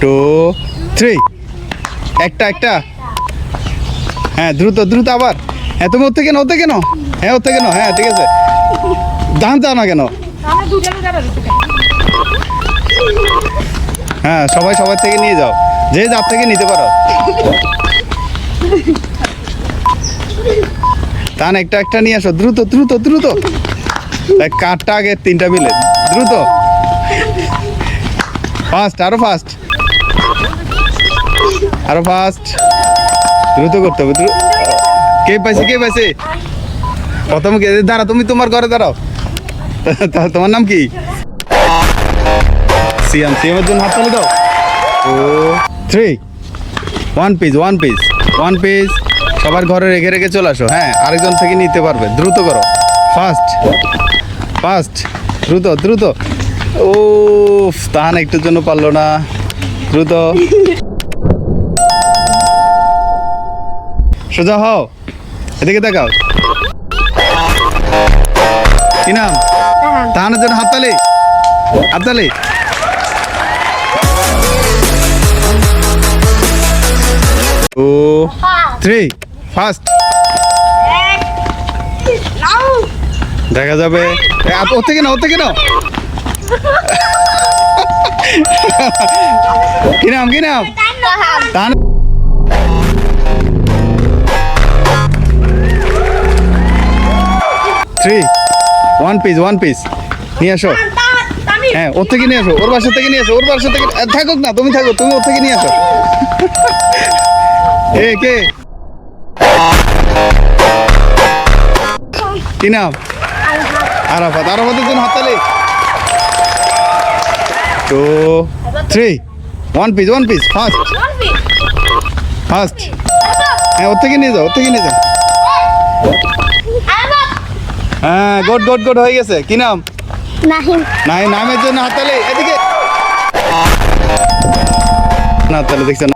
2 3 একটা একটা হ্যাঁ দ্রুত দ্রুত আবার হ্যাঁ তুমি ওর থেকে কেন হ্যাঁ ওর থেকে হ্যাঁ ঠিক আছে দান চাও না কেন হ্যাঁ সবার থেকে নিয়ে যাও যে যার থেকে নিতে পারো তান একটা একটা নিয়ে আসো দ্রুত দ্রুত দ্রুত কাঠটা আগে তিনটা মিলে দ্রুত ফাস্ট আরো ফাস্ট দ্রুত করতে হবে কে পাইছে প্রথম কে দাঁড়া তুমি তোমার ঘরে দাঁড়াও তোমার নাম কি সিয়ামের জন্য হাত তালি দাও 3 1 পিস সবার ঘরে রেখে চলে আসো হ্যাঁ আরেকজন থেকে নিতে পারবে দ্রুত করো ফাস্ট দ্রুত ও তাহান একটুর জন্য পারলো না দ্রুত সোজা হও এদিকে দেখাও কি নাম তাহানের জন্য হাততালি 2 3 ফাস্ট দেখা যাবে ওর থেকে না কি নাম তাহান 3 1 পিস নিয়ে আসো হ্যাঁ ওর থেকে নিয়ে আসো ওর বাসা থেকে থাকুক না তুমি ওর থেকে নিয়ে আসো কে কি নাম আরাফাতের জন্য হাততালি 2 3 1 পিস ফাস্ট হ্যাঁ ওর থেকে নিয়ে যাও হ্যাঁ গুড হয়ে গেছে কি নাম নাহিম নামের জন্য হাততালি এদিকে না তাহলে দেখছেন